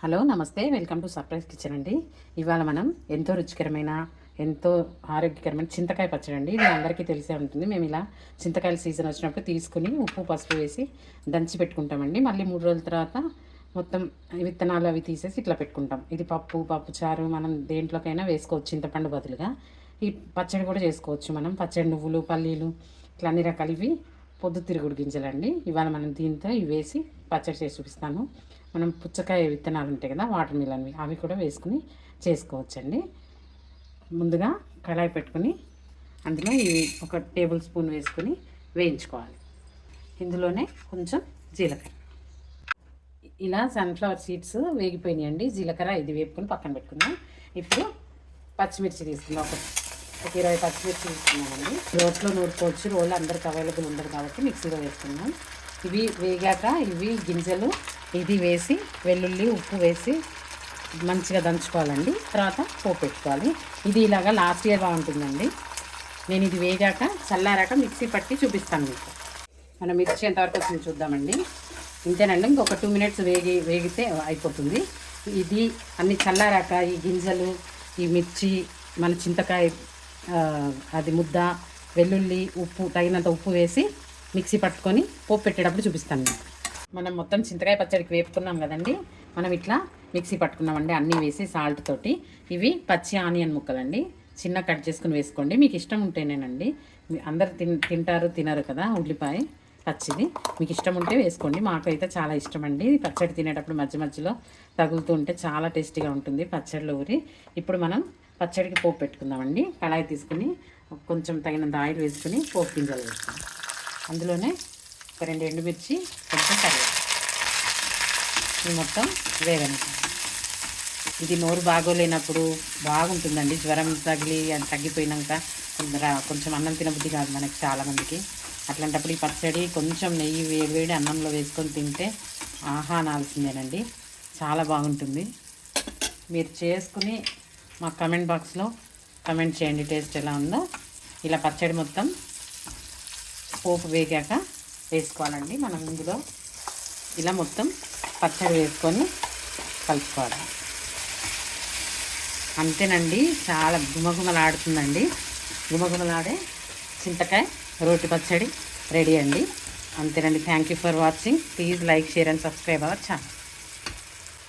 Hello నమస్తే, welcome to surprise kitchen అండి. ఇవాళ మనం ఎంతో రుచికరమైన ఎంతో ఆరోగ్యకరమైన చింతకాయ పచ్చడి అండి. ఇది అందరికీ తెలిసే ఉంటుంది. మేము ఇలా చింతకాయల సీజన్ వచ్చినప్పుడు తీసుకుని ఉప్పు పసుపు వేసి దంచి పెట్టుకుంటామండి. మళ్ళీ 3 రోజుల తర్వాత మొత్తం విత్తనాలు అవి తీసేసి ఇట్లా పెట్టుకుంటాం. ఇది పప్పు చారు మనం దేంట్లోకైనా వేసుకోవచ్చు. చింతపండు బదులుగా ఈ పచ్చడి కూడా చేసుకోవచ్చు. మనం పచ్చడి నువ్వులు పల్లీలు ఇట్లా అన్ని రకాలవి పొద్దుతిరుగుడు గింజలండి. ఇవాళ మనం దీంతో ఇవి వేసి పచ్చడి చేసి చూపిస్తాను. మనం పుచ్చకాయ విత్తనాలు ఉంటాయి కదా, వాటర్ మిలన్వి, అవి కూడా వేసుకుని చేసుకోవచ్చండి. ముందుగా కళాయి పెట్టుకుని అందులో ఇవి 1 టేబుల్ స్పూన్ వేసుకుని వేయించుకోవాలి. ఇందులోనే కొంచెం జీలకర్ర, ఇలా సన్ఫ్లవర్ సీడ్స్ వేగిపోయినాయండి. జీలకర్ర ఇది వేపుకొని పక్కన పెట్టుకుందాం. ఇప్పుడు పచ్చిమిర్చి తీసుకుందాం. ఒక 20 పచ్చిమిర్చి తీసుకున్నామండి. రోట్లో నూరుకోవచ్చు, రోల్ అందరికి అవైలబుల్ ఉండదు కాబట్టి మిక్సీలో వేసుకున్నాం. ఇవి వేగాక ఇవి గింజలు ఇది వేసి వెల్లుల్లి ఉప్పు వేసి మంచిగా దంచుకోవాలండి. తర్వాత పోపు పెట్టుకోవాలి. ఇది ఇలాగా లాస్ట్ ఇయర్ బాగుంటుందండి. నేను ఇది వేగాక చల్లారాక మిక్సీ పట్టి చూపిస్తాను మీకు. మనం మిర్చి ఎంతవరకు వచ్చింది చూద్దామండి. ఇంతేనండి, ఇంకొక 2 మినిట్స్ వేగితే అయిపోతుంది. ఇది అన్ని చల్లారాక ఈ గింజలు ఈ మిర్చి మన చింతకాయ అది ముద్ద వెల్లుల్లి ఉప్పు తగినంత ఉప్పు వేసి మిక్సీ పట్టుకొని పోపు పెట్టేటప్పుడు చూపిస్తాను మీకు. మనం మొత్తం చింతకాయ పచ్చడికి వేపుకున్నాం కదండి. మనం ఇట్లా మిక్సీ పట్టుకున్నామండి అన్నీ వేసి సాల్ట్ తోటి. ఇవి పచ్చి ఆనియన్ ముక్కలండి, చిన్న కట్ చేసుకుని వేసుకోండి. మీకు ఇష్టం ఉంటేనేనండి. అందరు తింటారు తినరు కదా ఉల్లిపాయ పచ్చిది. మీకు ఇష్టం ఉంటే వేసుకోండి. మాకైతే చాలా ఇష్టం అండి. పచ్చడి తినేటప్పుడు మధ్య మధ్యలో తగులుతూ ఉంటే చాలా టేస్టీగా ఉంటుంది పచ్చడిలో ఊరి. ఇప్పుడు మనం పచ్చడికి పోపు పెట్టుకుందామండి. కళాయి తీసుకుని కొంచెం తగినంత ఆయిల్ వేసుకుని పోపు గింజలు వేసుకుందాం. అందులోనే ఒక 2 ఎండుమిర్చి కొంచెం కరివేపాకు ఇది మొత్తం వేగని. ఇది నోరు బాగోలేనప్పుడు బాగుంటుందండి. జ్వరం తగిలి అది తగ్గిపోయినాక కొంచెం అన్నం తినబుద్ధి కాదు మనకి చాలామందికి. అట్లాంటప్పుడు ఈ పచ్చడి కొంచెం నెయ్యి వేడి అన్నంలో వేసుకొని తింటే ఆహా అనాల్సిందేనండి. చాలా బాగుంటుంది. మీరు చేసుకుని మా కమెంట్ బాక్స్లో కమెంట్ చేయండి టేస్ట్ ఎలా ఉందో. ఇలా పచ్చడి మొత్తం పోపు వేగాక వేసుకోవాలండి. మనం ఇందులో ఇలా మొత్తం పచ్చడి వేసుకొని కలుపుకోవాలి. అంతేనండి, చాలా గుమగుమలాడుతుందండి. గుమగుమలాడే చింతకాయ రోటి పచ్చడి రెడీ అండి. అంతేనండి. Thank you for watching. Please like share and subscribe our channel.